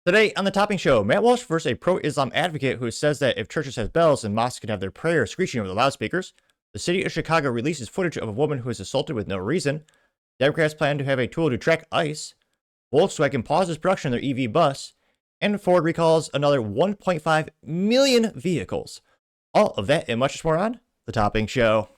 Today on the Topping Show, Matt Walsh versus a pro-Islam advocate who says that if churches have bells, then mosques can have their prayers screeching over the loudspeakers. The city of Chicago releases footage of a woman who is assaulted with no reason. Democrats plan to have a tool to track ICE. Volkswagen pauses production of their EV bus. And Ford recalls another 1.5 million vehicles. All of that and much more on the Topping Show.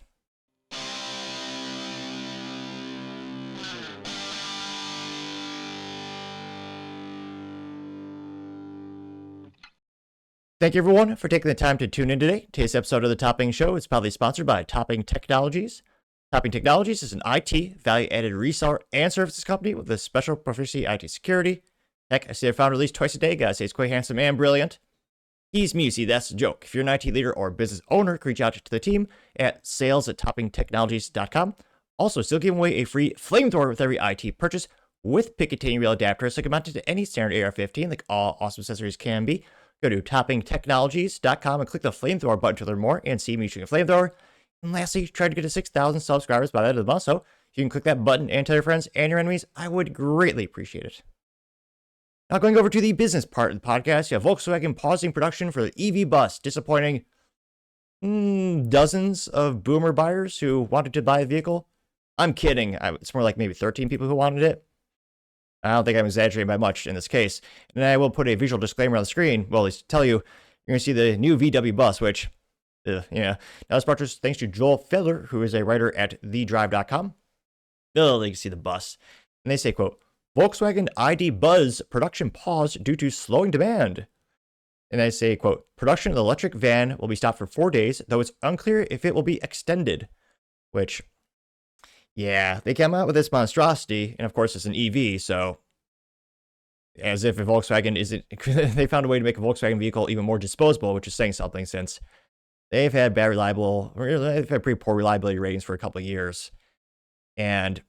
Thank you, everyone, for taking the time to tune in today. Today's episode of the Topping Show is proudly sponsored by Topping Technologies. Topping Technologies is an IT value-added reseller and services company with a special proficiency IT security. Heck, I see their founder at least twice a day. Gotta say, he's quite handsome and brilliant. He's me, see, that's the joke. If you're an IT leader or business owner, reach out to the team at sales@toppingtechnologies.com. Also, still giving away a free Flamethrower with every IT purchase with Picatinny rail adapter, so it can mount it to any standard AR-15, like all awesome accessories can be. Go to toppingtechnologies.com and click the Flamethrower button to learn more and see me shooting a flamethrower. And lastly, try to get to 6,000 subscribers by the end of the month, so if you can click that button and tell your friends and your enemies, I would greatly appreciate it. Now, going over to the business part of the podcast, you have Volkswagen pausing production for the EV bus, disappointing dozens of boomer buyers who wanted to buy a vehicle. I'm kidding. It's more like maybe 13 people who wanted it. I don't think I'm exaggerating by much in this case. And I will put a visual disclaimer on the screen. Well, at least tell you, you're going to see the new VW bus, which, yeah. Now, this purchase thanks to Joel Fiddler, who is a writer at thedrive.com. Oh, you can see the bus. And they say, quote, Volkswagen ID Buzz production pause due to slowing demand. And they say, quote, production of the electric van will be stopped for 4 days, though it's unclear if it will be extended. Which, yeah, they came out with this monstrosity, and of course it's an EV, so as if a Volkswagen isn't, they found a way to make a Volkswagen vehicle even more disposable, which is saying something since they've had pretty poor reliability ratings for a couple of years. And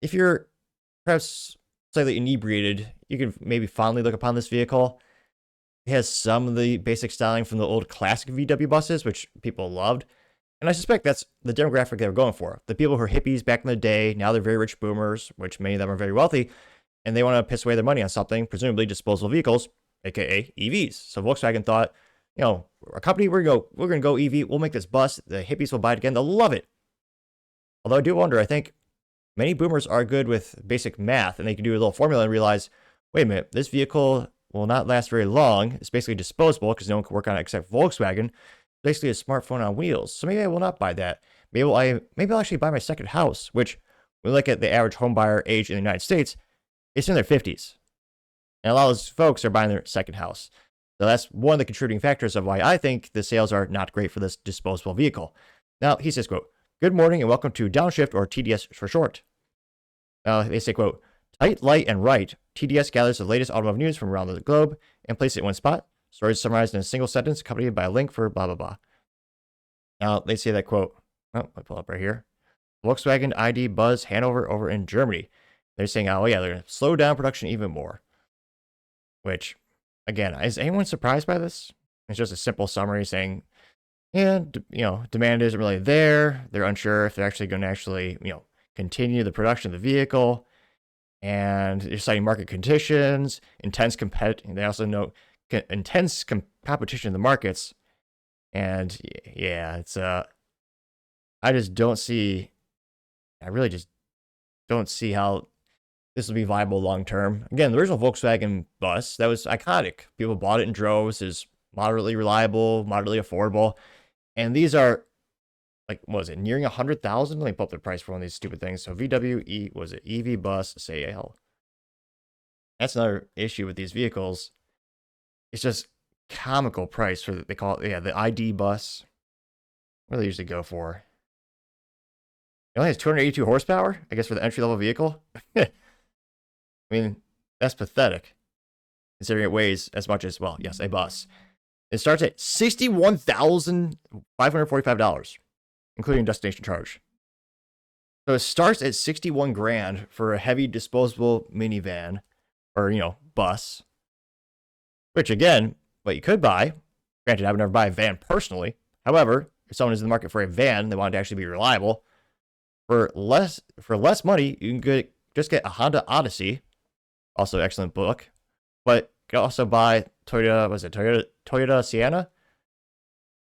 if you're perhaps slightly inebriated, you can maybe fondly look upon this vehicle. It has some of the basic styling from the old classic VW buses, which people loved. And I suspect that's the demographic they were going for. The people who were hippies back in the day, now they're very rich boomers, which many of them are very wealthy, and they want to piss away their money on something, presumably disposable vehicles, aka EVs. So Volkswagen thought, our company, we're gonna go EV, we'll make this bus, the hippies will buy it again, they'll love it. Although I do wonder, I think many boomers are good with basic math, and they can do a little formula and realize, wait a minute, this vehicle will not last very long. It's basically disposable because no one can work on it except Volkswagen. Basically a smartphone on wheels. So maybe I will not buy that. Maybe I'll actually buy my second house, which when we look at the average home buyer age in the United States, it's in their 50s. And a lot of those folks are buying their second house. So that's one of the contributing factors of why I think the sales are not great for this disposable vehicle. Now, he says, quote, good morning and welcome to Downshift, or TDS for short. They say, quote, tight, light, and right. TDS gathers the latest automotive news from around the globe and places it in one spot. Stories summarized in a single sentence, accompanied by a link for blah, blah, blah. Now, they say that, quote, I pull up right here. Volkswagen ID Buzz Hanover over in Germany. They're saying, oh, yeah, they're going to slow down production even more. Which, again, is anyone surprised by this? It's just a simple summary saying, demand isn't really there. They're unsure if they're actually going to continue the production of the vehicle. And they're citing market conditions, intense competition. They also note intense competition in the markets, and yeah, it's I really just don't see how this will be viable long term. Again, the original Volkswagen bus, that was iconic. People bought it in droves. Is moderately reliable, moderately affordable, and these are like, what was it, nearing 100,000? Let me pull up the price for one of these stupid things. So VW was it EV bus sale? That's another issue with these vehicles. It's just comical price for they call it, the ID bus. What do they usually go for? It only has 282 horsepower, I guess, for the entry level vehicle. I mean, that's pathetic, considering it weighs as much as, well, yes, a bus. It starts at $61,545, including destination charge. So it starts at 61 grand for a heavy disposable minivan, or bus. Which, again, what you could buy, granted, I would never buy a van personally. However, if someone is in the market for a van and they want it to actually be reliable, for less money, you can just get a Honda Odyssey, also excellent book, but could also buy Toyota Sienna.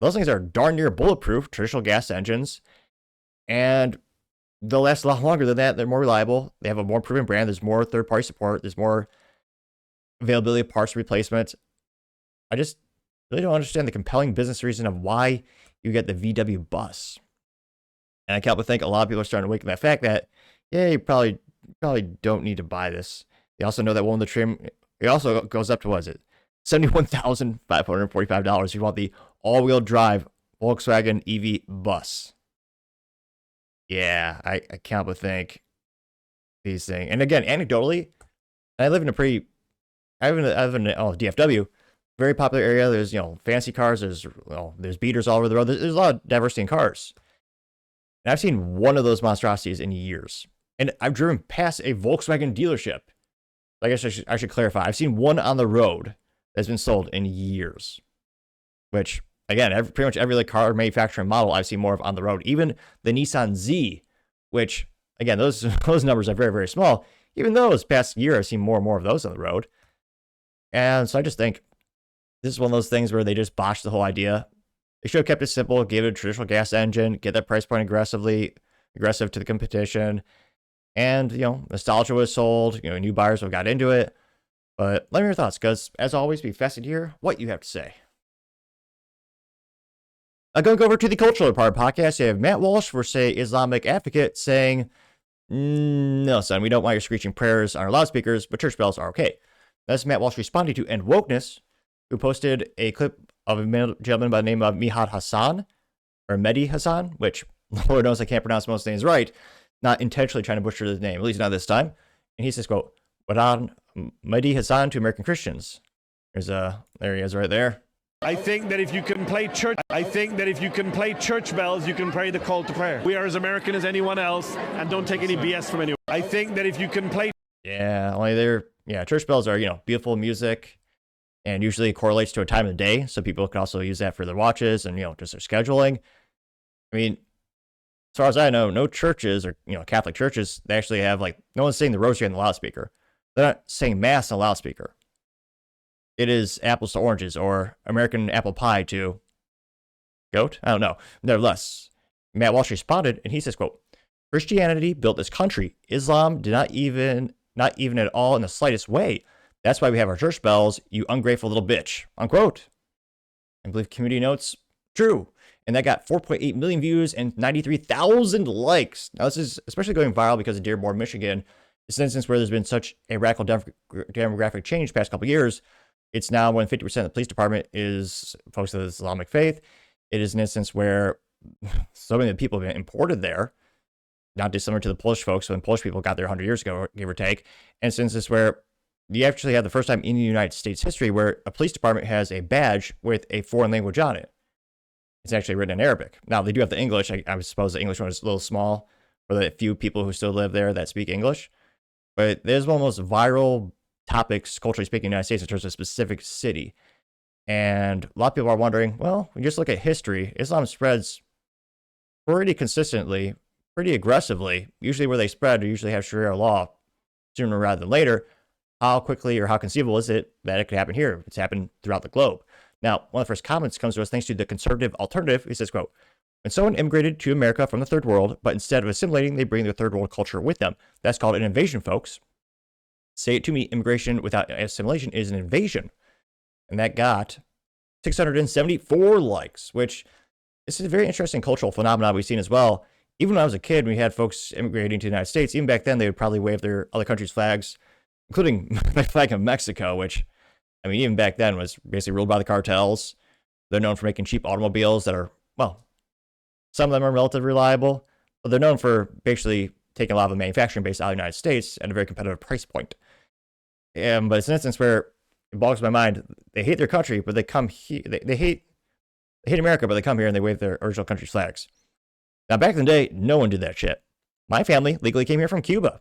Those things are darn near bulletproof, traditional gas engines, and they'll last a lot longer than that. They're more reliable. They have a more proven brand. There's more third-party support. There's more availability of parts replacement. I just really don't understand the compelling business reason of why you get the VW bus. And I can't but think a lot of people are starting to wake up that fact that, yeah, you probably don't need to buy this. They also know that one of the trim, it also goes up to, what is it, $71,545 if you want the all-wheel drive Volkswagen EV bus. Yeah, I can't but think these things. And again, anecdotally, I live in DFW, very popular area. There's, fancy cars. There's beaters all over the road. There's a lot of diversity in cars. And I've seen one of those monstrosities in years. And I've driven past a Volkswagen dealership. I guess I should clarify. I've seen one on the road that's been sold in years. Which, again, pretty much every car manufacturing model I've seen more of on the road. Even the Nissan Z, which, again, those numbers are very, very small. Even those past year, I've seen more and more of those on the road. And so I just think this is one of those things where they just botched the whole idea. They should have kept it simple, gave it a traditional gas engine, get that price point aggressive to the competition. And, nostalgia was sold, new buyers have got into it. But let me know your thoughts, because as always, be fascinated to hear what you have to say. Going over to the cultural part of the podcast, you have Matt Walsh, for say Islamic advocate, saying, no, son, we don't want your screeching prayers on our loudspeakers, but church bells are okay. That's Matt Walsh responding to End Wokeness, who posted a clip of a gentleman by the name of Mehdi Hassan, which Lord knows I can't pronounce most names right, not intentionally trying to butcher his name, at least not this time. And he says, quote, "Wadan Mehdi Hassan to American Christians." There he is right there. I think that if you can play church bells, you can pray the call to prayer. We are as American as anyone else, and don't take any BS from anyone. I think that if you can play... church bells are, beautiful music, and usually correlates to a time of the day, so people can also use that for their watches and, just their scheduling. I mean, as far as I know, no churches or, Catholic churches, they actually have, no one's saying the rosary on the loudspeaker. They're not saying mass on the loudspeaker. It is apples to oranges, or American apple pie to goat? I don't know. Nevertheless, Matt Walsh responded, and he says, quote, "Christianity built this country. Islam did not even at all in the slightest way. That's why we have our church bells, you ungrateful little bitch," unquote. I believe community notes, true. And that got 4.8 million views and 93,000 likes. Now, this is especially going viral because of Dearborn, Michigan. It's an instance where there's been such a radical demographic change the past couple of years. It's now when 50% of the police department is folks of the Islamic faith. It is an instance where so many people have been imported there, not dissimilar to the Polish folks when Polish people got there 100 years ago, give or take. And since this where you actually have the first time in the United States history where a police department has a badge with a foreign language on it. It's actually written in Arabic. Now, they do have the English. I suppose the English one is a little small for the few people who still live there that speak English. But there's one of the most viral topics, culturally speaking, in the United States in terms of a specific city. And a lot of people are wondering, well, when you just look at history, Islam spreads pretty consistently, pretty aggressively. Usually where they spread, they usually have Sharia law sooner rather than later. How quickly or how conceivable is it that it could happen here? It's happened throughout the globe. Now, one of the first comments comes to us thanks to the conservative alternative. He says, quote, "When someone immigrated to America from the third world, but instead of assimilating, they bring their third world culture with them. That's called an invasion, folks. Say it to me, immigration without assimilation is an invasion." And that got 674 likes, which this is a very interesting cultural phenomenon we've seen as well. Even when I was a kid, we had folks immigrating to the United States. Even back then, they would probably wave their other countries' flags, including the flag of Mexico, which, I mean, even back then was basically ruled by the cartels. They're known for making cheap automobiles that are, well, some of them are relatively reliable, but they're known for basically taking a lot of the manufacturing base out of the United States at a very competitive price point. But it's an instance where it boggles my mind. They hate their country, but they come here. They hate America, but they come here and they wave their original country's flags. Now, back in the day, no one did that shit. My family legally came here from Cuba.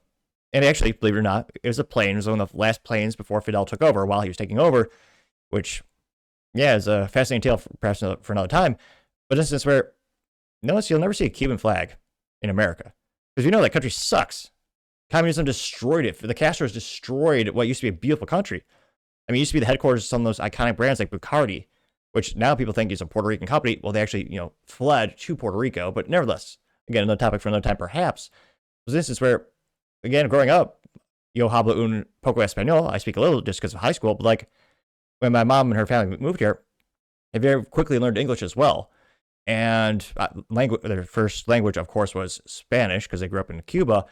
And actually, believe it or not, it was a plane. It was one of the last planes before Fidel took over, while he was taking over, which, yeah, is a fascinating tale perhaps for another time. But this is where, notice you'll never see a Cuban flag in America. Because you know that country sucks. Communism destroyed it. The Castros destroyed what used to be a beautiful country. I mean, it used to be the headquarters of some of those iconic brands like Bacardi, which now people think is a Puerto Rican company. Well, they actually, fled to Puerto Rico, but nevertheless, again, another topic for another time, perhaps. Was this is where, again, growing up, yo hablo un poco español. I speak a little just because of high school, but like when my mom and her family moved here, they very quickly learned English as well. And their first language, of course, was Spanish because they grew up in Cuba.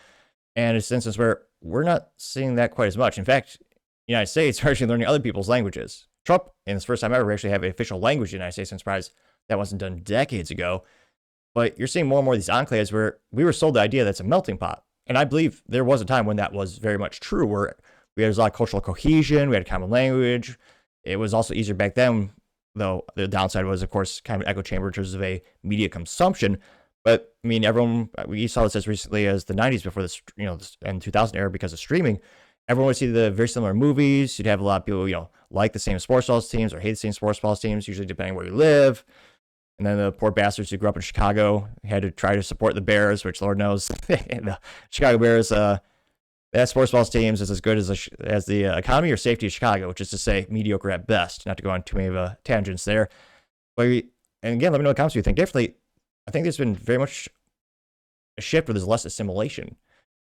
And it's an instance where we're not seeing that quite as much. In fact, the United States are actually learning other people's languages. Trump, and it's the first time ever we actually have an official language in the United States. I'm surprised that wasn't done decades ago. But you're seeing more and more of these enclaves where we were sold the idea that it's a melting pot. And I believe there was a time when that was very much true, where we had a lot of cultural cohesion, we had a common language. It was also easier back then, though the downside was, of course, kind of an echo chamber in terms of a media consumption. But I mean, we saw this as recently as the 90s before this, and 2000 era because of streaming. Everyone would see the very similar movies. You'd have a lot of people, like the same sports balls teams or hate the same sports balls teams, usually depending where you live. And then the poor bastards who grew up in Chicago had to try to support the Bears, which Lord knows, the Chicago Bears, that sports balls teams is as good as the economy or safety of Chicago, which is to say mediocre at best. Not to go on too many of tangents there. But and again, let me know in the comments if you think differently. I think there's been very much a shift where there's less assimilation.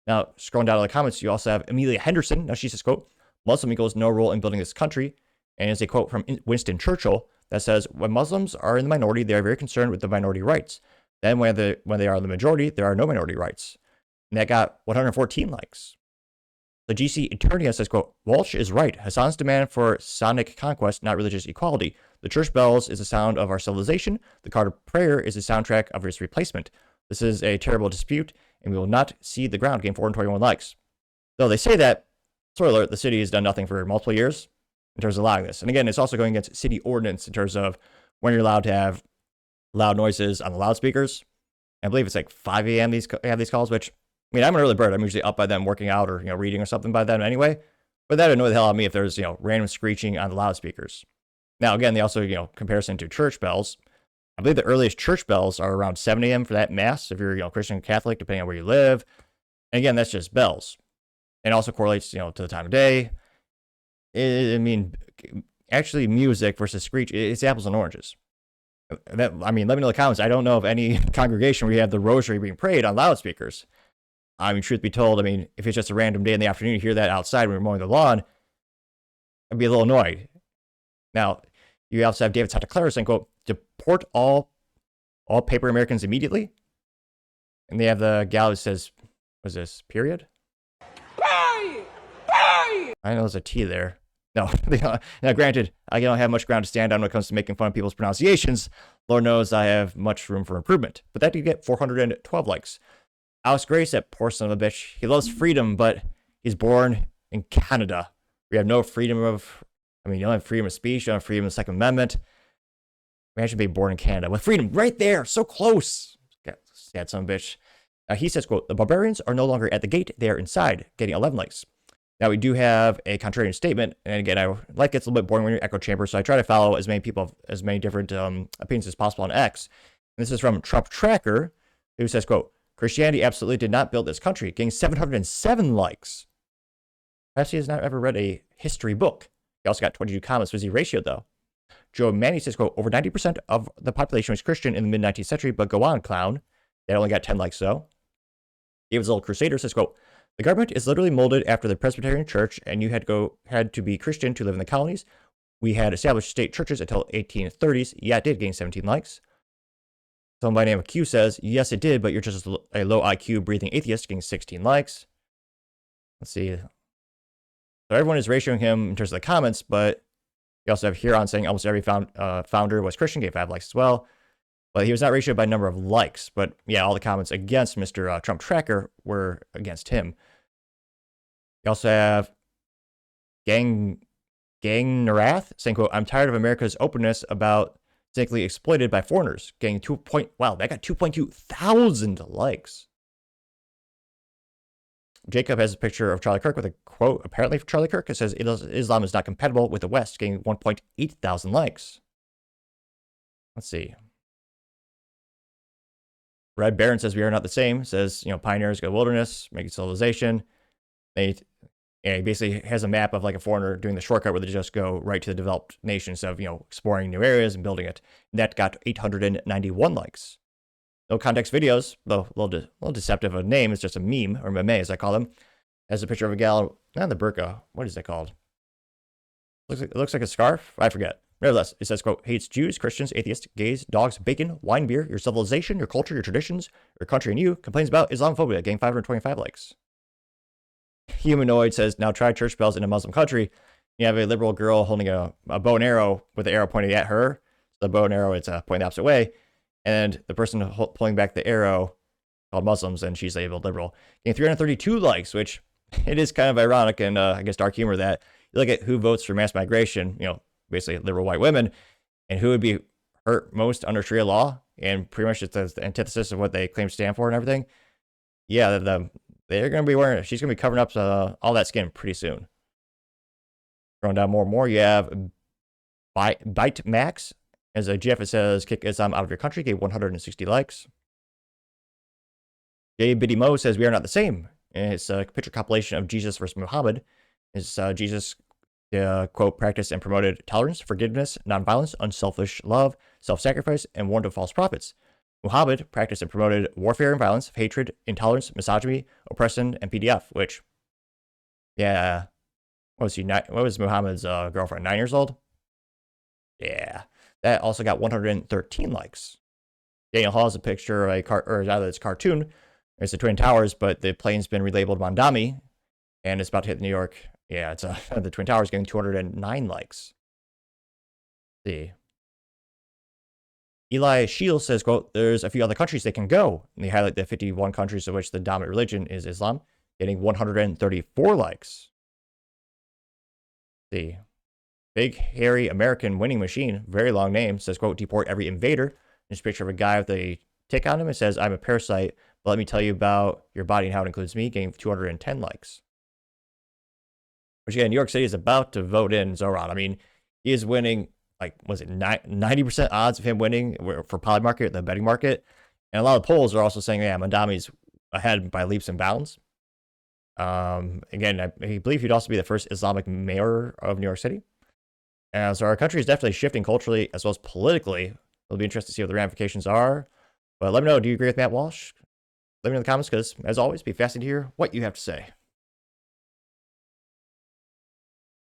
Now, scrolling down to the comments, you also have Amelia Henderson. Now she says, quote, Muslim equals no role in building this country. And it's a quote from Winston Churchill that says, when Muslims are in the minority, they are very concerned with the minority rights. Then when they are the majority, there are no minority rights. And that got 114 likes. The GC Eternia says, quote, Walsh is right. Hassan's demand for sonic conquest, not religious equality. The church bells is the sound of our civilization. The Carter prayer is the soundtrack of its replacement. This is a terrible dispute, and we will not cede the ground. Game 421 likes. Though they say that, spoiler alert, the city has done nothing for multiple years in terms of allowing this. And again, it's also going against city ordinance in terms of when you're allowed to have loud noises on the loudspeakers. I believe it's like 5 a.m. Have these calls, which, I mean, I'm an early bird. I'm usually up by then working out or, reading or something by then anyway. But that would annoy the hell out of me if there's, random screeching on the loudspeakers. Now, again, they also, comparison to church bells. I believe the earliest church bells are around 7 a.m. for that mass, if you're, Christian or Catholic, depending on where you live. And again, that's just bells. And also correlates, to the time of day. Actually, music versus screech, it's apples and oranges. Let me know in the comments. I don't know of any congregation where you have the rosary being prayed on loudspeakers. Truth be told, if it's just a random day in the afternoon, you hear that outside when you're mowing the lawn, I'd be a little annoyed. Now, you also have David Santa Clara saying, quote, deport all paper Americans immediately. And they have the gal who says, was this period? Period! I know there's a T there. No, now granted, I don't have much ground to stand on when it comes to making fun of people's pronunciations. Lord knows I have much room for improvement. But that did get 412 likes. Alex Gray said, poor son of a bitch. He loves freedom, but he's born in Canada. We have no freedom of, you don't have freedom of speech, you don't have freedom of the Second Amendment. Imagine being born in Canada with freedom right there, so close. Sad son of a bitch. He says, quote, the barbarians are no longer at the gate, they are inside, getting 11 likes. Now, we do have a contrarian statement, and again, I like it's a little bit boring when you're echo chamber, so I try to follow as many people, as many different opinions as possible on X. And this is from Trump Tracker, who says, quote, Christianity absolutely did not build this country, getting 707 likes. Perhaps he has not ever read a history book. He also got 22 comments. Was he ratioed, though? Joe Manny says, quote, over 90% of the population was Christian in the mid-19th century, but go on, clown. They only got 10 likes, though. David's Little Crusader says, quote, the government is literally molded after the Presbyterian Church, and you had to be Christian to live in the colonies. We had established state churches until 1830s. Yeah, it did gain 17 likes. Someone by the name of Q says, yes, it did, but you're just a low IQ breathing atheist, getting 16 likes. Let's see. So everyone is ratioing him in terms of the comments, but you also have Huron saying almost every founder was Christian, gave 5 likes as well. But he was not ratioed by number of likes. But yeah, all the comments against Mr. Trump Tracker were against him. You also have Gang Narath saying, quote, I'm tired of America's openness about cynically exploited by foreigners. Getting wow, that got 2.2 thousand likes. Jacob has a picture of Charlie Kirk with a quote, apparently from Charlie Kirk. It says, Islam is not compatible with the West, getting 1.8 thousand likes. Let's see. Red Baron says, we are not the same. Says, pioneers go wilderness, making civilization. And he basically has a map of like a foreigner doing the shortcut where they just go right to the developed nation instead of, exploring new areas and building it. And that got 891 likes. No context videos, though a little deceptive of a name. It's just a meme, or meme as I call them. Has a picture of a gal, not the burqa. What is that called? It looks like a scarf. I forget. Nevertheless, it says, quote, hates Jews, Christians, atheists, gays, dogs, bacon, wine, beer, your civilization, your culture, your traditions, your country, and you. Complains about Islamophobia, getting 525 likes. Humanoid says, now try church bells in a Muslim country. You have a liberal girl holding a bow and arrow with the arrow pointing at her. So the bow and arrow, it's pointing the opposite way. And the person pulling back the arrow called Muslims, and she's labeled liberal. Getting 332 likes, which it is kind of ironic and I guess dark humor that you look at who votes for mass migration, basically liberal white women, and who would be hurt most under Sharia law, and pretty much it's the antithesis of what they claim to stand for and everything. Yeah, they're going to be wearing, she's going to be covering up all that skin pretty soon. Going down more and more, you have Bite Max. As a GIF, it says, kick Islam out of your country, gave 160 likes. J. Biddy Mo says, we are not the same. And it's a picture compilation of Jesus versus Muhammad. It's Jesus, quote, practiced and promoted tolerance, forgiveness, nonviolence, unselfish love, self-sacrifice, and warned of false prophets. Muhammad practiced and promoted warfare and violence, hatred, intolerance, misogyny, oppression, and PDF, which, yeah, what was Muhammad's girlfriend, 9 years old? Yeah, that also got 113 likes. Daniel Hall has a picture of it's cartoon. It's the Twin Towers, but the plane's been relabeled Mondami, and it's about to hit New York. Yeah, it's the Twin Towers getting 209 likes. Let's see. Eli Shields says, quote, there's a few other countries they can go. And they highlight the 51 countries of which the dominant religion is Islam, getting 134 likes. Let's see. Big, hairy American winning machine, very long name, says, quote, deport every invader. There's a picture of a guy with a tick on him. It says, I'm a parasite, but let me tell you about your body and how it includes me, getting 210 likes. Which again, New York City is about to vote in Zoran. I mean, he is winning, like, was it 90% odds of him winning for Polymarket, the betting market? And a lot of polls are also saying, yeah, Mondami's ahead by leaps and bounds. Again, I believe he'd also be the first Islamic mayor of New York City. So our country is definitely shifting culturally as well as politically. It'll be interesting to see what the ramifications are. But let me know, do you agree with Matt Walsh? Let me know in the comments, because, as always, be fascinated to hear what you have to say.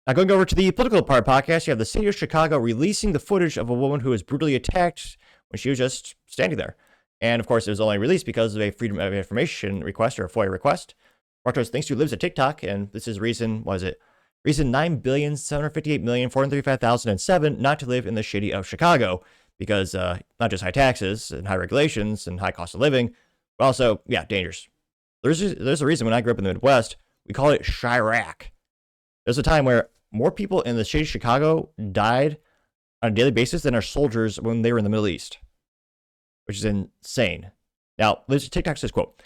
Now, going over to the political part podcast, you have the city of Chicago releasing the footage of a woman who was brutally attacked when she was just standing there. And, of course, it was only released because of a Freedom of Information request, or a FOIA request. Bartos thinks she lives at TikTok, and this is reason 9,758,435,007 not to live in the city of Chicago, because not just high taxes and high regulations and high cost of living, but also, yeah, dangers. There's a reason when I grew up in the Midwest, we call it Chirac. There's a time where more people in the city of Chicago died on a daily basis than our soldiers when they were in the Middle East, which is insane. Now, TikTok says, quote,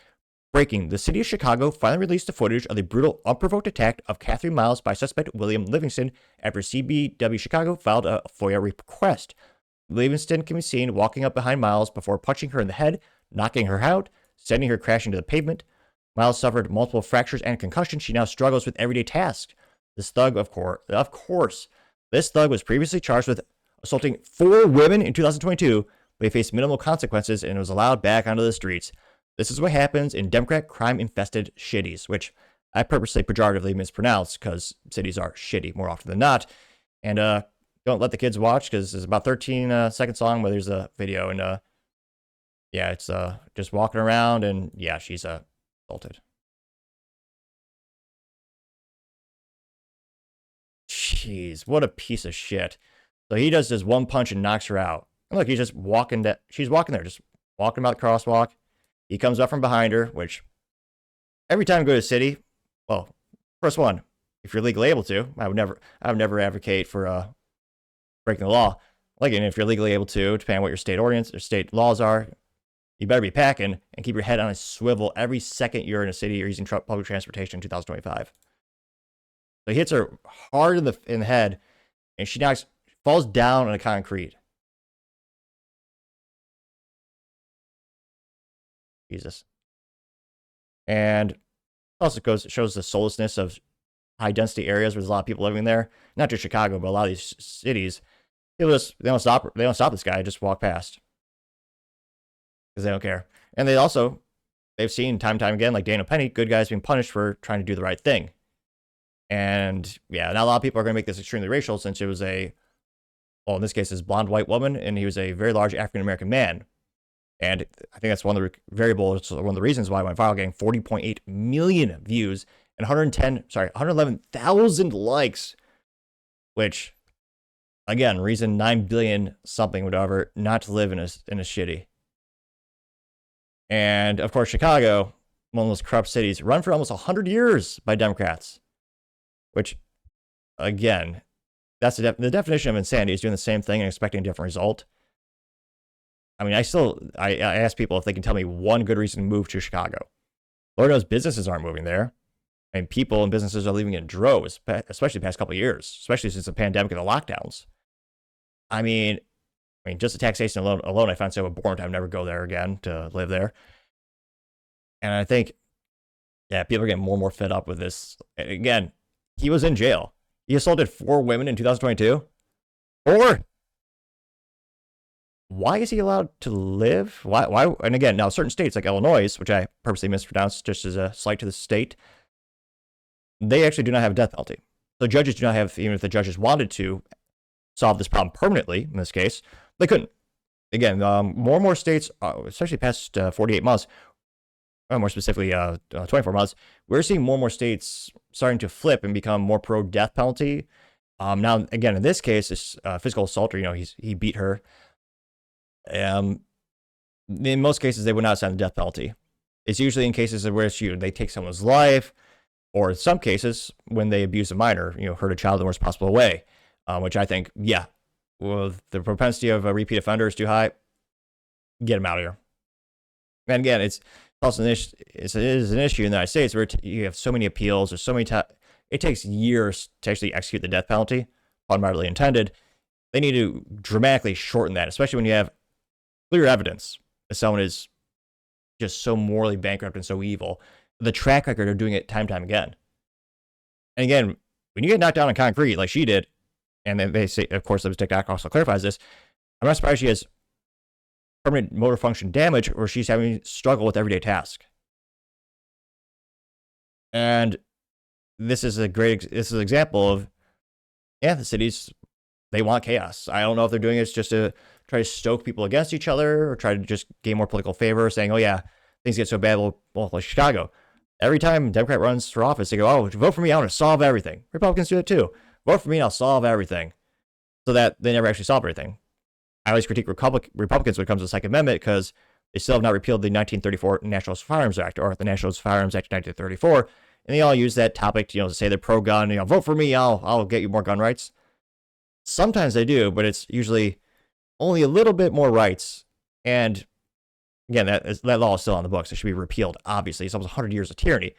breaking, the city of Chicago finally released the footage of the brutal, unprovoked attack of Catherine Miles by suspect William Livingston after CBW Chicago filed a FOIA request. Livingston can be seen walking up behind Miles before punching her in the head, knocking her out, sending her crashing to the pavement. Miles suffered multiple fractures and concussion. She now struggles with everyday tasks. This thug, of course, this thug was previously charged with assaulting 4 women in 2022, but he faced minimal consequences and was allowed back onto the streets. This is what happens in Democrat crime-infested shitties, which I purposely pejoratively mispronounce because cities are shitty more often than not. And don't let the kids watch, because it's about 13 seconds long where there's a video, and yeah, it's just walking around, and yeah, she's assaulted. Jeez, what a piece of shit. So he does this one punch and knocks her out. And look, he's just walking that. She's walking there, just walking about the crosswalk. He comes up from behind her, which every time I go to the city, well, first one, if you're legally able to, I would never advocate for breaking the law. Like, and if you're legally able to, depending on what your state ordinance or state laws are, you better be packing and keep your head on a swivel every second you're in a city or using public transportation in 2025. So he hits her hard in the head, and she falls down on the concrete. Jesus. And also shows the soullessness of high density areas where there's a lot of people living there, not just Chicago, but a lot of these cities, people just, they don't stop this guy, just walk past. Because they don't care. And they've seen time and time again, like Daniel Penny, good guys being punished for trying to do the right thing. And yeah, not a lot of people are going to make this extremely racial, since it was in this case, this blonde white woman, and he was a very large African American man. And I think that's one of the variables, one of the reasons why it went viral, getting 40.8 million views and 111,000 likes, which, again, reason 9 billion something, whatever, not to live in a shitty. And of course, Chicago, one of those corrupt cities, run for almost 100 years by Democrats, which, again, that's the definition of insanity, is doing the same thing and expecting a different result. I mean, I ask people if they can tell me one good reason to move to Chicago. Lord knows businesses aren't moving there. And people and businesses are leaving in droves, especially the past couple of years, especially since the pandemic and the lockdowns. I mean, just the taxation alone, I find so abhorrent. I would never go there again to live there. And I think, yeah, people are getting more and more fed up with this. And again, he was in jail. He assaulted 4 women in 2022. 4. Why is he allowed to live? Why? And again, now certain states like Illinois, which I purposely mispronounced just as a slight to the state, they actually do not have a death penalty. So judges do not have, even if the judges wanted to solve this problem permanently, in this case, they couldn't. Again, more and more states, especially past 48 months, more specifically 24 months, we're seeing more and more states starting to flip and become more pro-death penalty. Now, again, in this case, it's physical assault, or, he beat her. In most cases, they would not sign the death penalty. It's usually in cases where they take someone's life, or in some cases, when they abuse a minor, hurt a child in the worst possible way, which I think, yeah, well, the propensity of a repeat offender is too high. Get them out of here. And again, it's also it is an issue in the United States where you have so many appeals, or so many it takes years to actually execute the death penalty, unmeritably intended. They need to dramatically shorten that, especially when you have clear evidence that someone is just so morally bankrupt and so evil. The track record of doing it time and time again. And again, when you get knocked down on concrete like she did, and then they say, of course, the TikTok also clarifies this, I'm not surprised she has permanent motor function damage, or she's having struggle with everyday tasks. And this is an example of, the cities, they want chaos. I don't know if they're doing this just to try to stoke people against each other, or try to just gain more political favor, saying, oh yeah, things get so bad, well, like Chicago. Every time a Democrat runs for office, they go, oh, vote for me, I want to solve everything. Republicans do it too. Vote for me, and I'll solve everything. So that they never actually solve everything. I always critique Republicans when it comes to the Second Amendment, because they still have not repealed the 1934 National Firearms Act, or the National Firearms Act of 1934, and they all use that topic, to say they're pro-gun, vote for me, I'll get you more gun rights. Sometimes they do, but it's usually only a little bit more rights. And again, that law is still on the books. It should be repealed, obviously. It's almost 100 years of tyranny.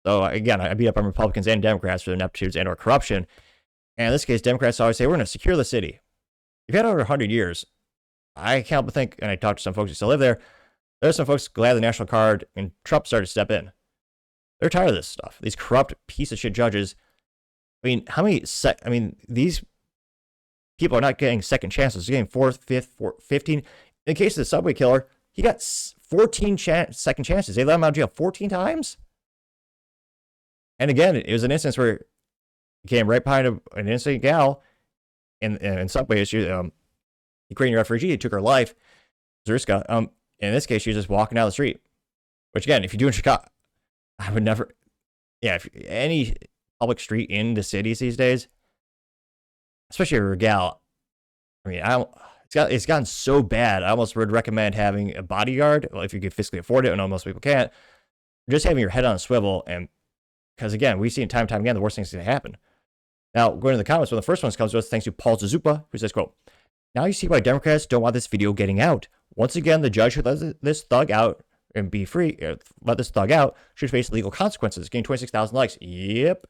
So again, I beat up on Republicans and Democrats for their ineptitudes and or corruption. And in this case, Democrats always say, we're going to secure the city. You've had over 100 years. I can't help but think, and I talked to some folks who still live there, there's some folks glad the National Guard and Trump started to step in. They're tired of this stuff. These corrupt piece of shit judges. I mean, these people are not getting second chances. They're getting 4th, 5th, 15. In the case of the subway killer, he got 14 second chances. They let him out of jail 14 times. And again, it was an instance where he came right behind an innocent gal in subway issue. Ukrainian refugee, he took her life. Zurska. In this case, she was just walking down the street. Which again, if you do in Chicago, I would never. Yeah, if any public street in the cities these days, especially if you're a gal, I mean, it's gotten so bad. I almost would recommend having a bodyguard, well, if you can physically afford it. I know most people can't. Just having your head on a swivel, and because again, we've seen time and time again the worst things that happen. Now, going to the comments, one of the first ones comes to us thanks to Paul Zazupa, who says, quote, now you see why Democrats don't want this video getting out. Once again, the judge who let this thug out and be free, let this thug out, should face legal consequences. Getting 26,000 likes. Yep.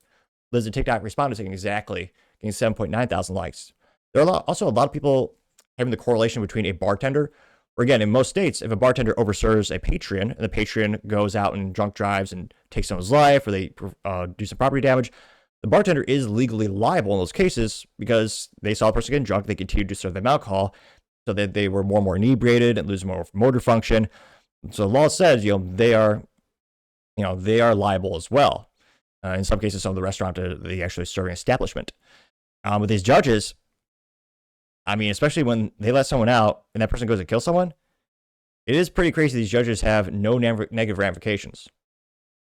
Liz and TikTok responded saying exactly, getting 7.9 thousand likes. There are also a lot of people having the correlation between a bartender, or again, in most states, if a bartender overserves a patron, and the patron goes out and drunk drives and takes someone's life, or they do some property damage, the bartender is legally liable in those cases because they saw the person getting drunk, they continued to serve them alcohol, so that they were more and more inebriated and lose more motor function. So the law says, they are liable as well. In some cases, some of the restaurant, they actually serving establishment. With these judges, I mean, especially when they let someone out and that person goes to kill someone, it is pretty crazy. These judges have no negative ramifications.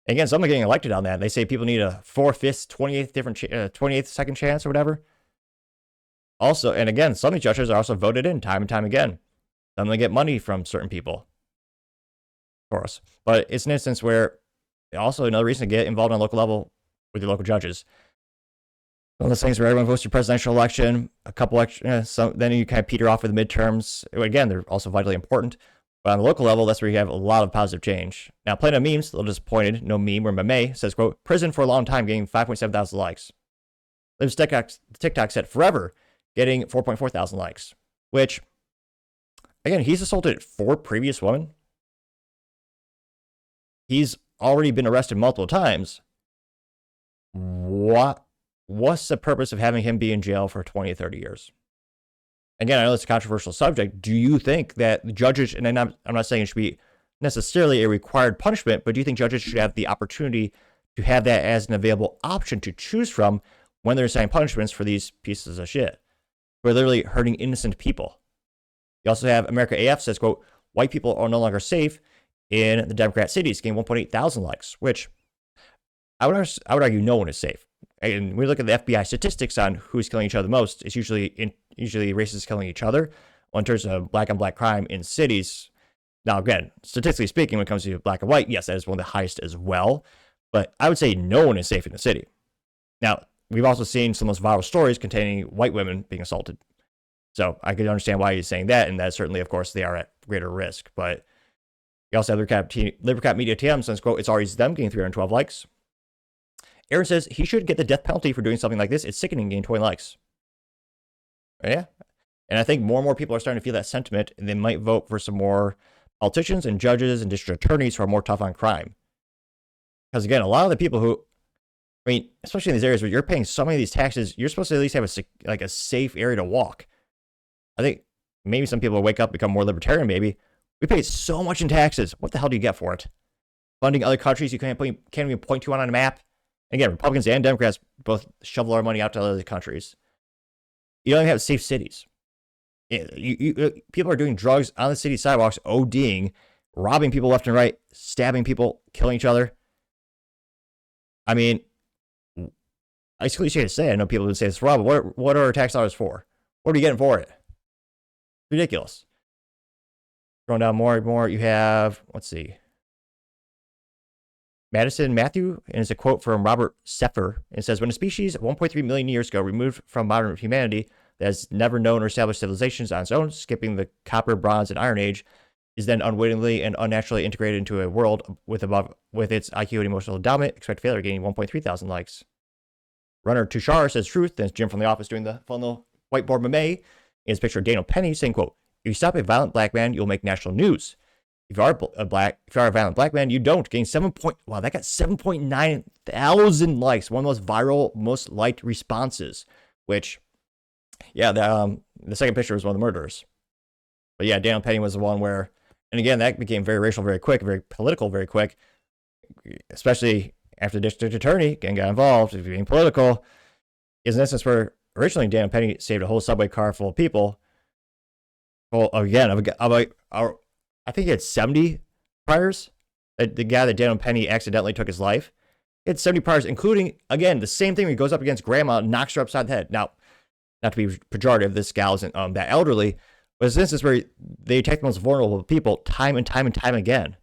Again, some are getting elected on that. They say people need a 4/5, 28th second chance or whatever. Also, and again, some of these judges are also voted in time and time again. Some of them get money from certain people, of course. But it's an instance where also another reason to get involved on a local level with your local judges. One of those things where everyone votes your presidential election, a couple extra, then you kind of peter off with the midterms. Again, they're also vitally important. But on the local level, that's where you have a lot of positive change. Now, plenty of memes, a little disappointed. No meme where Mame says, quote, prison for a long time, getting 5.7 thousand likes. Lives TikTok said forever, getting 4.4 thousand likes. Which, again, he's assaulted 4 previous women. He's already been arrested multiple times. What's the purpose of having him be in jail for 20 or 30 years? Again, I know it's a controversial subject. Do you think that the judges, and I'm not saying it should be necessarily a required punishment, but do you think judges should have the opportunity to have that as an available option to choose from when they're assigning punishments for these pieces of shit? Who are literally hurting innocent people. You also have America AF says, quote, white people are no longer safe in the Democrat cities, getting 1.8 thousand likes, which I would argue no one is safe. And when we look at the FBI statistics on who's killing each other the most, it's usually racists killing each other. Well, in terms of black on black crime in cities, now again, statistically speaking, when it comes to black and white, yes, that is one of the highest as well. But I would say no one is safe in the city. Now, we've also seen some of those viral stories containing white women being assaulted. So I could understand why he's saying that, and that certainly, of course, they are at greater risk. But you also have Libercat Media TM says, quote, it's always them getting 312 likes. Aaron says he should get the death penalty for doing something like this. It's sickening getting 20 likes. Yeah. And I think more and more people are starting to feel that sentiment, and they might vote for some more politicians and judges and district attorneys who are more tough on crime. Because again, a lot of the people who, I mean, especially in these areas where you're paying so many of these taxes, you're supposed to at least have a safe area to walk. I think maybe some people will wake up, become more libertarian, maybe. We pay so much in taxes. What the hell do you get for it? Funding other countries you can't even point to on a map. Again, Republicans and Democrats both shovel our money out to other countries. You don't even have safe cities. People are doing drugs on the city sidewalks, ODing, robbing people left and right, stabbing people, killing each other. I mean, it's cliche to say. I know people would say this, Rob, what are our tax dollars for? What are we getting for it? Ridiculous. Going down more and more, you have, let's see, Madison Matthew, and it's a quote from Robert Seffer. It says, when a species 1.3 million years ago removed from modern humanity that has never known or established civilizations on its own, skipping the copper, bronze, and iron age, is then unwittingly and unnaturally integrated into a world with its IQ and emotional endowment, expect failure, gaining 1.3 thousand likes. Runner Tushar says truth. Then it's Jim from The Office doing the fun little whiteboard meme. Is a picture of Daniel Penny saying, quote, if you stop a violent black man, you'll make national news. If you are a violent black man, you don't. Gain wow, that got 7.9 thousand likes. One of the most viral, most liked responses. Which, yeah, the second picture was one of the murderers. But yeah, Daniel Penny was the one where, and again, that became very racial very quick, very political very quick, especially after the district attorney again got involved, being political. Is an instance where originally Daniel Penny saved a whole subway car full of people. Well, again, I think he had 70 priors. The guy that Daniel Penny accidentally took his life. He had 70 priors, including, again, the same thing where he goes up against grandma and knocks her upside the head. Now, not to be pejorative, this gal isn't that elderly, but it's an instance where they attack the most vulnerable people time and time and time again.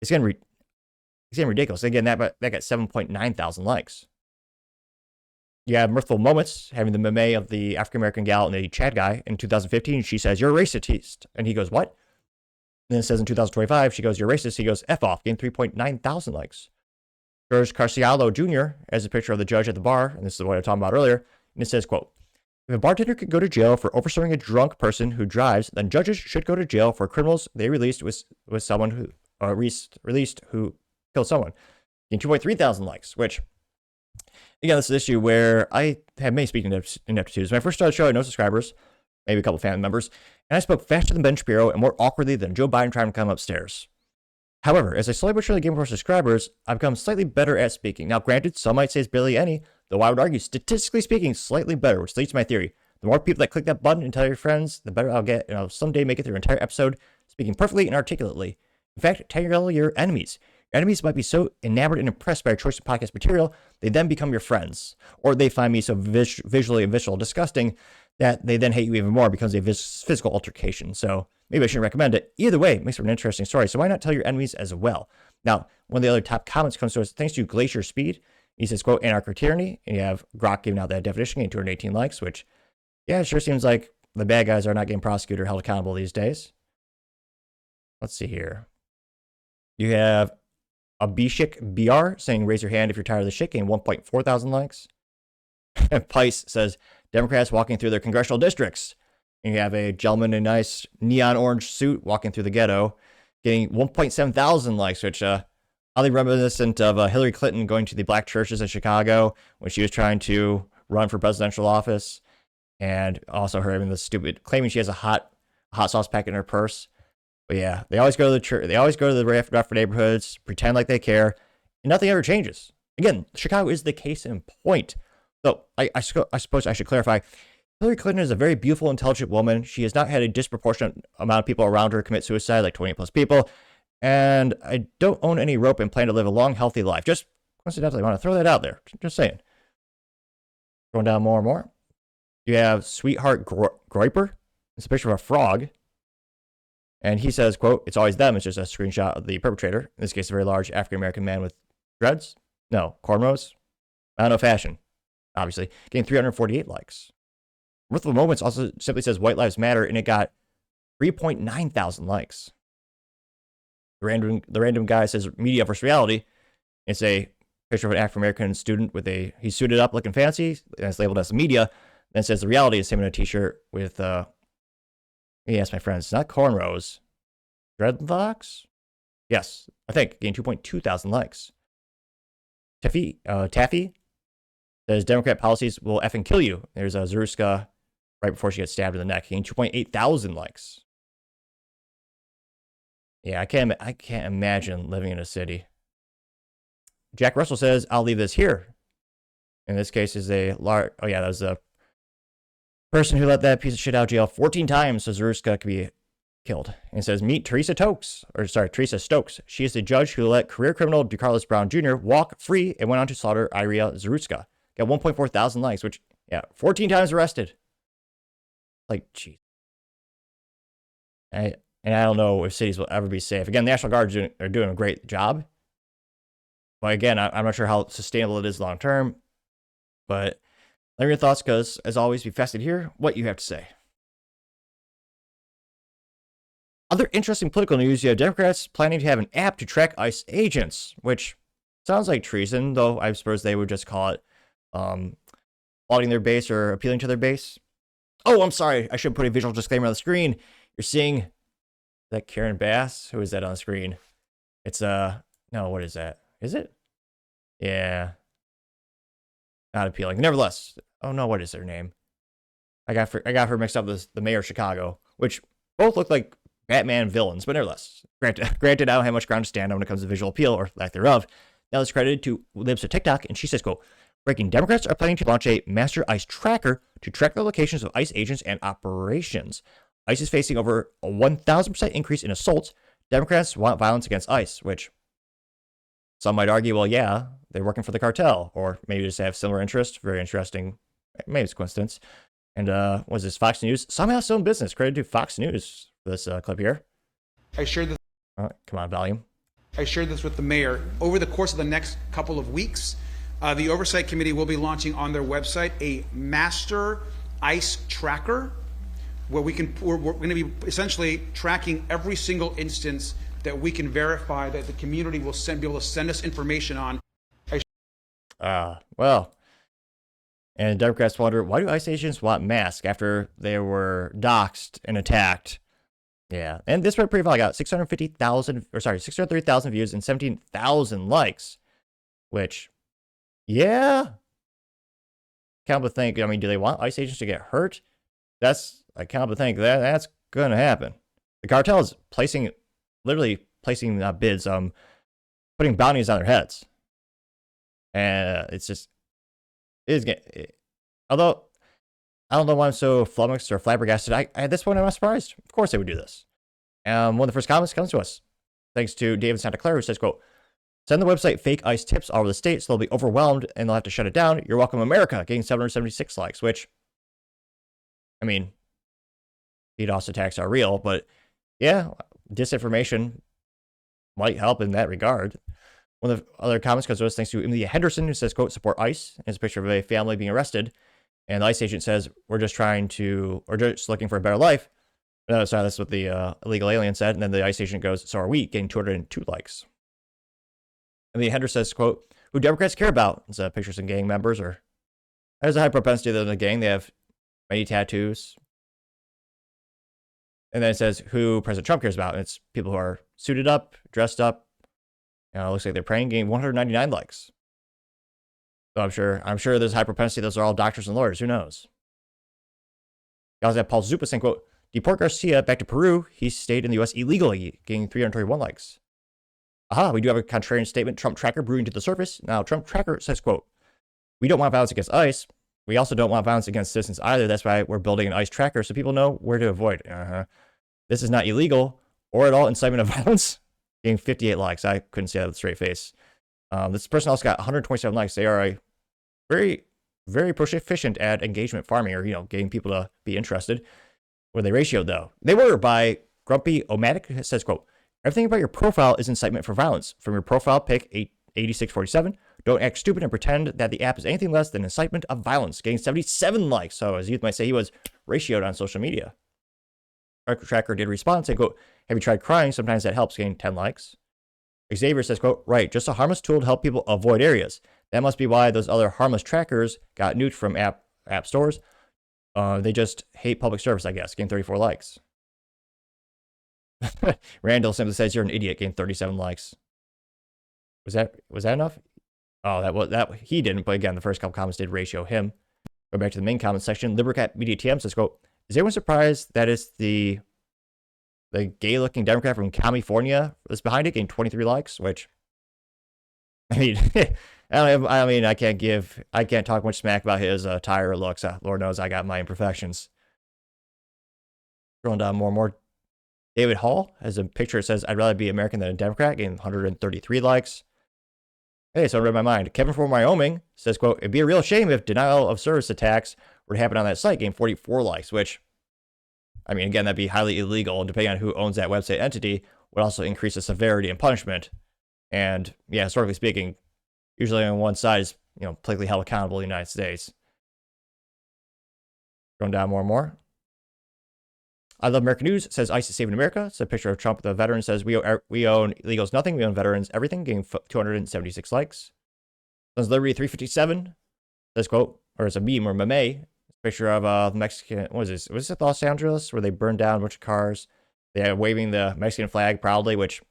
It's getting ridiculous. Again, that got 7.9 thousand likes. You have Mirthful Moments having the meme of the African-American gal and the Chad guy in 2015. She says, you're a racist. And he goes, what? And then it says in 2025, she goes, you're racist. He goes, F off, getting 3.9 thousand likes. George Carcialo Jr. has a picture of the judge at the bar, and this is what I was talking about earlier. And it says, quote, if a bartender could go to jail for overserving a drunk person who drives, then judges should go to jail for criminals they released with someone who released who killed someone. Getting 2.3 thousand likes, which Again, this is an issue where I have many speaking ineptitudes. When I first started the show, I had no subscribers, maybe a couple family members, and I spoke faster than Ben Shapiro and more awkwardly than Joe Biden trying to come upstairs. However, as I slowly but surely gain more subscribers, I've become slightly better at speaking. Now, granted, some might say it's barely any, though I would argue, statistically speaking, slightly better, which leads to my theory. The more people that click that button and tell your friends, the better I'll get, and I'll someday make it through an entire episode speaking perfectly and articulately. In fact, tell your enemies. Your enemies might be so enamored and impressed by your choice of podcast material, they then become your friends. Or they find me so visually and visual disgusting that they then hate you even more because of a physical altercation. So maybe I shouldn't recommend it. Either way, it makes for an interesting story. So why not tell your enemies as well? Now, one of the other top comments comes to us, thanks to Glacier Speed. He says, quote, anarcho-tyranny. And you have Grok giving out that definition, getting 218 likes, which, yeah, it sure seems like the bad guys are not getting prosecuted or held accountable these days. Let's see here. You have Abhishek BR saying, raise your hand if you're tired of the shit, getting 1.4 thousand likes. Pice says, Democrats walking through their congressional districts. And you have a gentleman in a nice neon orange suit walking through the ghetto, getting 1.7 thousand likes, which oddly reminiscent of Hillary Clinton going to the black churches in Chicago when she was trying to run for presidential office, and also her having the stupid claiming she has a hot sauce packet in her purse. But yeah, they always go to the church. They always go to the rough neighborhoods, pretend like they care, and nothing ever changes. Again, Chicago is the case in point. So I suppose I should clarify. Hillary Clinton is a very beautiful, intelligent woman. She has not had a disproportionate amount of people around her commit suicide, like 20 plus people. And I don't own any rope and plan to live a long, healthy life. Just coincidentally, I want to throw that out there. Just saying. Going down more and more. You have Sweetheart Groiper. It's a picture of a frog. And he says, quote, it's always them. It's just a screenshot of the perpetrator. In this case, a very large African-American man with dreads. No, cornrows. I don't know, fashion. Obviously. Getting 348 likes. Worthful Moments also simply says White Lives Matter, and it got 3.9 thousand likes. The random guy says media versus reality. It's a picture of an African-American student with he's suited up looking fancy, and it's labeled as media. Then it says the reality is him in a t-shirt with, yes, my friends, not cornrows. Dreadlocks? Yes, I think, getting 2.2 thousand likes. Taffy says Democrat policies will effing kill you. There's a Zeruska right before she gets stabbed in the neck, getting 2.8 thousand likes. Yeah, I can't imagine living in a city. Jack Russell says, I'll leave this here. In this case is a large, oh yeah, that was a person who let that piece of shit out of jail 14 times so Zeruska could be killed. And it says, meet Teresa Stokes. She is the judge who let career criminal DeCarlos Brown Jr. walk free and went on to slaughter Iria Zeruska. Got 1.4 thousand likes, which, yeah, 14 times arrested. Like, geez. And I don't know if cities will ever be safe. Again, the National Guard are doing a great job. But again, I'm not sure how sustainable it is long term. But let me know your thoughts, because as always, be fascinated to hear what you have to say. Other interesting political news, you have Democrats planning to have an app to track ICE agents, which sounds like treason, though I suppose they would just call it auditing their base or appealing to their base. Oh, I'm sorry. I should put a visual disclaimer on the screen. You're seeing that Karen Bass. Who is that on the screen? It's no, what is that? Is it? Yeah. Not appealing. Nevertheless. Oh no, what is her name? I got her mixed up with the mayor of Chicago, which both look like Batman villains, but nevertheless. Granted, I don't have much ground to stand on when it comes to visual appeal or lack thereof. Now it's credited to Libs of TikTok, and she says, quote, breaking, Democrats are planning to launch a master ICE tracker to track the locations of ICE agents and operations. ICE is facing over a 1,000% increase in assaults. Democrats want violence against ICE, which some might argue, well, yeah, they're working for the cartel, or maybe just have similar interests. Very interesting. Maybe it's a coincidence. And was this Fox News? Somehow still in business. Credit to Fox News for this clip here. I shared this. Come on, volume. I shared this with the mayor. Over the course of the next couple of weeks, the Oversight Committee will be launching on their website a master ICE tracker, where we're going to be essentially tracking every single instance that we can verify that the community will be able to send us information on. Well, and Democrats wonder, why do ICE agents want masks after they were doxxed and attacked? Yeah, and this went pretty well. I got 630,000 views and 17,000 likes, which, yeah, can't but think, I mean, do they want ICE agents to get hurt? I can't but think that's going to happen. The cartel is literally placing bids, putting bounties on their heads. And it's just, although I don't know why I'm so flummoxed or flabbergasted. At this point, I'm not surprised. Of course they would do this. One of the first comments comes to us, thanks to David Santa Clara, who says, quote, send the website fake ICE tips all over the state, so they'll be overwhelmed and they'll have to shut it down. You're welcome, America, getting 776 likes, which, I mean, DDoS attacks are real, but yeah, disinformation might help in that regard. One of the other comments comes to us thanks to Emilia Henderson, who says, quote, support ICE. And it's a picture of a family being arrested. And the ICE agent says, we're just looking for a better life. No, sorry, that's what the illegal alien said. And then the ICE agent goes, so are we, getting 202 likes. Emilia Henderson says, quote, who Democrats care about? It's a picture of some gang members, or there's a high propensity that in the gang, they have many tattoos. And then it says who President Trump cares about. And it's people who are suited up, dressed up. Looks like they're praying, getting 199 likes. So I'm sure there's high propensity. Those are all doctors and lawyers. Who knows? You also have Paul Zupa saying, quote, deport Garcia back to Peru. He stayed in the U.S. illegally, getting 321 likes. Aha, we do have a contrarian statement. Trump tracker brewing to the surface. Now, Trump tracker says, quote, we don't want violence against ICE. We also don't want violence against citizens either. That's why we're building an ICE tracker so people know where to avoid. This is not illegal or at all incitement of violence. Getting 58 likes. I couldn't say that with a straight face. This person also got 127 likes. They are a very, very proficient at engagement farming, or, getting people to be interested. Were they ratioed, though? They were by Grumpy Omatic. It says, quote, everything about your profile is incitement for violence. From your profile pic 8647, don't act stupid and pretend that the app is anything less than incitement of violence. Getting 77 likes. So as youth might say, he was ratioed on social media. Tracker did respond, saying, quote, have you tried crying? Sometimes that helps, getting 10 likes. Xavier says, quote, right, just a harmless tool to help people avoid areas. That must be why those other harmless trackers got nuked from app stores. They just hate public service, I guess, getting 34 likes. Randall simply says, you're an idiot, getting 37 likes. Was that enough? Oh, that he didn't, but again, the first couple comments did ratio him. Go back to the main comment section. Libercat Media TM says, quote, is anyone surprised that it's the gay-looking Democrat from California that's behind it, getting 23 likes? Which, I mean, I can't talk much smack about his attire or looks. Lord knows I got my imperfections. Scrolling down more and more. David Hall has a picture that says, I'd rather be American than a Democrat, getting 133 likes. Hey, so I read my mind. Kevin from Wyoming says, quote, it'd be a real shame if denial of service attacks were to happen on that site, getting 44 likes, which, I mean, again, that'd be highly illegal, and depending on who owns that website entity, would also increase the severity and punishment. And yeah, historically speaking, usually on one side is, politically held accountable in the United States. Going down more and more. I Love American News says ICE is saving America. It's a picture of Trump. The veteran says we own illegals nothing. We own veterans everything. Getting 276 likes. Sons Liberty 357 says, quote, or it's a meme or meme. It's a picture of Mexican. What was this? Was it Los Angeles where they burned down a bunch of cars? They are waving the Mexican flag proudly, which is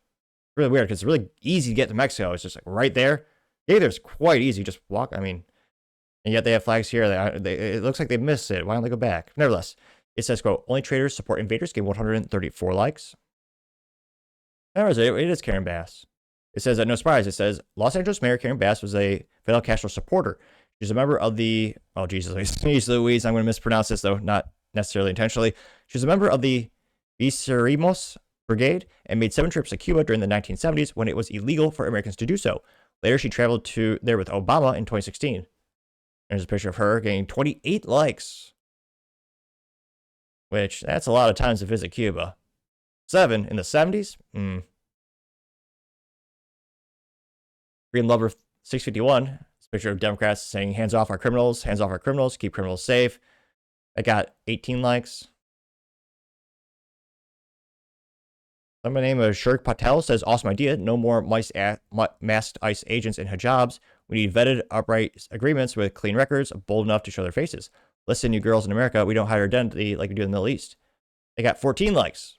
really weird because it's really easy to get to Mexico. It's just like right there. Yeah, there's quite easy. Just walk. I mean, and yet they have flags here. It looks like they missed it. Why don't they go back? Nevertheless. It says, quote, only traitors support invaders, gave 134 likes. It is Karen Bass. It says, no surprise, it says, Los Angeles Mayor Karen Bass was a Fidel Castro supporter. She's a member of the, oh, Jesus Louise, I'm going to mispronounce this, though, not necessarily intentionally. She's a member of the Vicerimos Brigade and made 7 trips to Cuba during the 1970s when it was illegal for Americans to do so. Later, she traveled there with Obama in 2016. There's a picture of her getting 28 likes. Which, that's a lot of times to visit Cuba. 7 in the 70s? Green Lover 651. It's a picture of Democrats saying, hands off our criminals, keep criminals safe. I got 18 likes. Someone named Shirk Patel says, awesome idea. No more masked ICE agents in hijabs. We need vetted, upright agreements with clean records, bold enough to show their faces. Listen, you girls in America, we don't hide our identity like we do in the Middle East. They got 14 likes.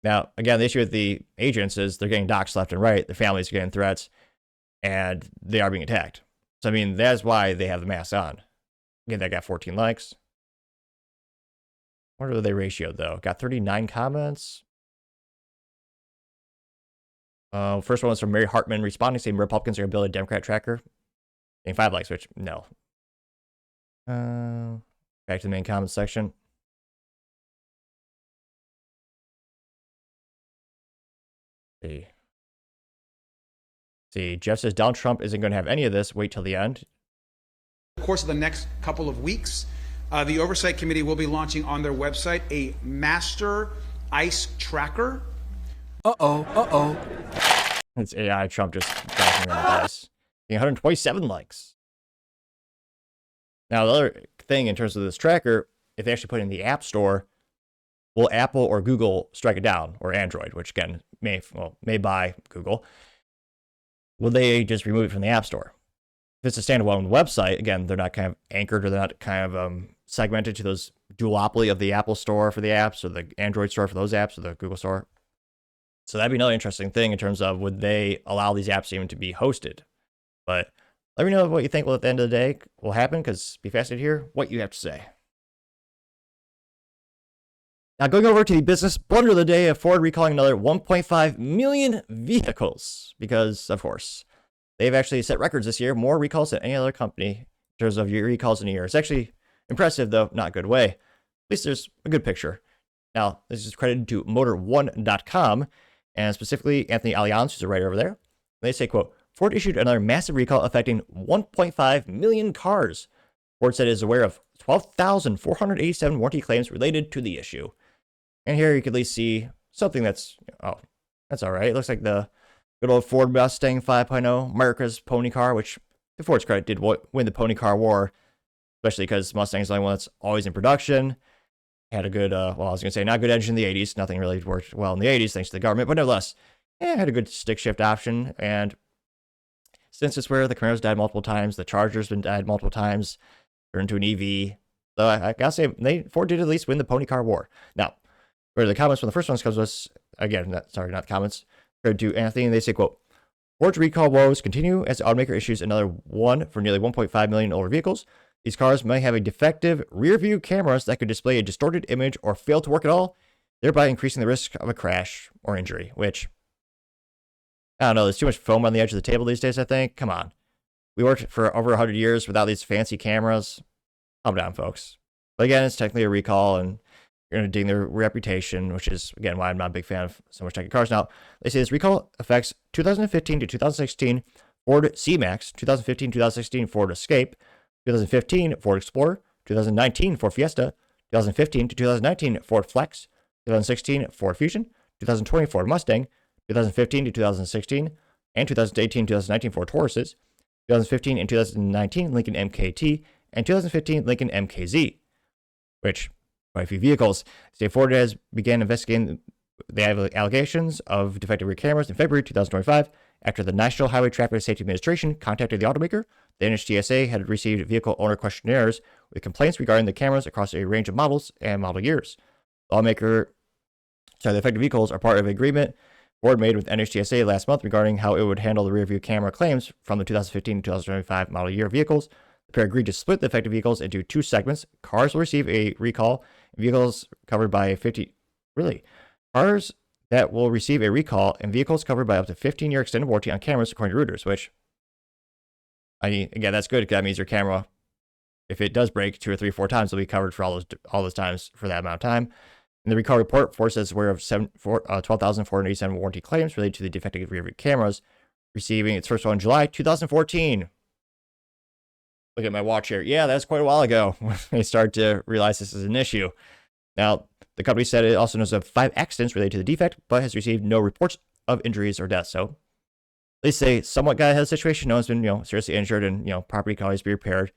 Now, again, the issue with the agents is they're getting doxxed left and right. Their families are getting threats, and they are being attacked. So, I mean, that's why they have the masks on. Again, that got 14 likes. What are they ratioed, though? Got 39 comments. First one was from Mary Hartman responding, saying Republicans are going to build a Democrat tracker. Getting 5 likes, which, no. Back to the main comments section. See, Jeff says Donald Trump isn't going to have any of this. Wait till the end. The course of the next couple of weeks, the Oversight Committee will be launching on their website a master ICE tracker. It's AI Trump just bashing on the dice. 127 likes. Now, the other thing in terms of this tracker, if they actually put it in the App Store, will Apple or Google strike it down, or Android, which again may buy Google? Will they just remove it from the App Store? If it's a standalone website, again, they're not kind of anchored, or they're not kind of segmented to those duopoly of the Apple Store for the apps, or the Android Store for those apps, or the Google Store. So that'd be another interesting thing in terms of, would they allow these apps even to be hosted? But let me know what you think will, at the end of the day, will happen, because be fascinated to hear what you have to say. Now, going over to the business blunder of the day of Ford recalling another 1.5 million vehicles, because, of course, they've actually set records this year, more recalls than any other company in terms of recalls in a year. It's actually impressive, though not a good way. At least there's a good picture. Now, this is credited to Motor1.com, and specifically Anthony Allianz, who's a writer over there. They say, quote, Ford issued another massive recall affecting 1.5 million cars. Ford said it is aware of 12,487 warranty claims related to the issue. And here you can at least see something that's all right. It looks like the good old Ford Mustang 5.0, America's pony car, which, to Ford's credit, did win the pony car war, especially because Mustang is the only one that's always in production. Had a good, I was going to say, not good engine in the 80s. Nothing really worked well in the 80s, thanks to the government, but nevertheless, had a good stick shift option. And since it's where the Camaro's died multiple times, the Charger's been died multiple times, turned into an EV. So I gotta say, Ford did at least win the pony car war. Now, where the comments from the first ones comes was, again, not the comments, to Anthony, and they say, quote, Ford's recall woes continue as the automaker issues another one for nearly 1.5 million older vehicles. These cars may have a defective rear view cameras that could display a distorted image or fail to work at all, thereby increasing the risk of a crash or injury, which, I don't know, there's too much foam on the edge of the table these days, I think. Come on. We worked for over 100 years without these fancy cameras. Calm down, folks. But again, it's technically a recall, and you're going to ding their reputation, which is, again, why I'm not a big fan of so much technical cars. Now, they say this recall affects 2015 to 2016 Ford C-Max, 2015-2016 Ford Escape, 2015 Ford Explorer, 2019 Ford Fiesta, 2015 to 2019 Ford Flex, 2016 Ford Fusion, 2020 Ford Mustang, 2015 to 2016, and 2018-2019 Ford Tauruses, 2015 and 2019 Lincoln MKT, and 2015 Lincoln MKZ, which, quite a few vehicles. Say Ford has began investigating the allegations of defective rear cameras in February 2025 after the National Highway Traffic Safety Administration contacted the automaker. The NHTSA had received vehicle owner questionnaires with complaints regarding the cameras across a range of models and model years. The affected vehicles are part of an agreement Ford made with NHTSA last month regarding how it would handle the rear view camera claims from the 2015 to 2025 model year vehicles. The pair agreed to split the affected vehicles into two segments. Cars will receive a recall, and vehicles covered by Cars that will receive a recall and vehicles covered by up to 15-year extended warranty on cameras, according to Reuters, which, I mean, again, that's good because that means your camera, if it does break 2 or 3 or 4 times, it'll be covered for all those times for that amount of time. In the recall report, Ford says aware of 12,487 warranty claims related to the defective rear view cameras, receiving its first one in July 2014. Look at my watch here. Yeah, that's quite a while ago when they started to realize this is an issue. Now, the company said it also knows of 5 accidents related to the defect, but has received no reports of injuries or deaths. So, they say somewhat got ahead of the situation. No one's been, seriously injured, and, property can always be repaired,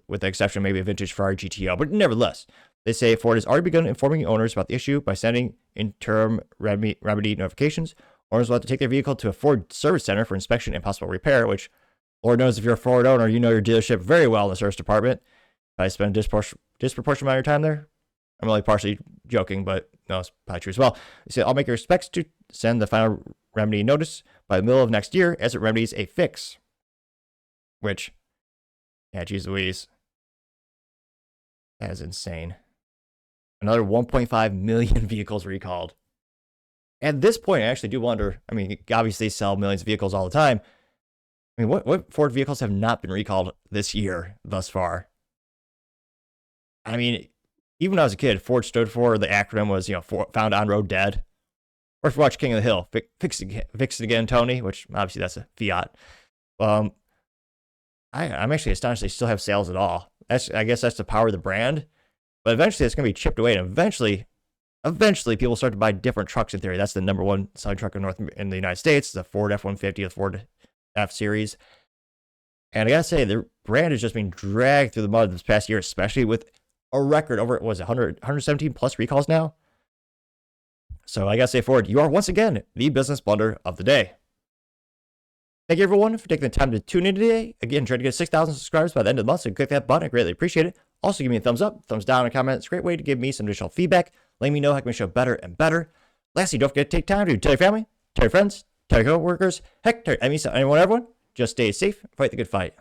with the exception of maybe a vintage Ferrari GTO. But nevertheless, they say Ford has already begun informing owners about the issue by sending interim remedy notifications. Owners will have to take their vehicle to a Ford service center for inspection and possible repair, which, Lord knows, if you're a Ford owner, you know your dealership very well in the service department. I spend a disproportionate amount of your time there. I'm only partially joking, but no, it's probably true as well. They say automaker expects to send the final remedy notice by the middle of next year as it remedies a fix. Which, yeah, geez Louise. That is insane. Another 1.5 million vehicles recalled. At this point, I actually do wonder. I mean, obviously, they sell millions of vehicles all the time. I mean, what Ford vehicles have not been recalled this year thus far? I mean, even when I was a kid, Ford stood for, the acronym was, found on road dead. Or if you watch King of the Hill, fix it again, Tony, which obviously that's a Fiat. I'm actually astonished they still have sales at all. I guess that's the power of the brand. But eventually it's going to be chipped away, and eventually people start to buy different trucks in theory. That's the number one selling truck in the United States, the Ford F-150, the Ford F-Series. And I got to say, the brand has just been dragged through the mud this past year, especially with a record over, 117 plus recalls now? So I got to say, Ford, you are once again the business blunder of the day. Thank you, everyone, for taking the time to tune in today. Again, trying to get 6,000 subscribers by the end of the month, so click that button. I greatly appreciate it. Also, give me a thumbs up, thumbs down, and a comment. It's a great way to give me some additional feedback. Let me know how I can make the show better and better. Lastly, don't forget to take time to tell your family, tell your friends, tell your coworkers, heck, tell your enemies, anyone, everyone. Just stay safe, fight the good fight.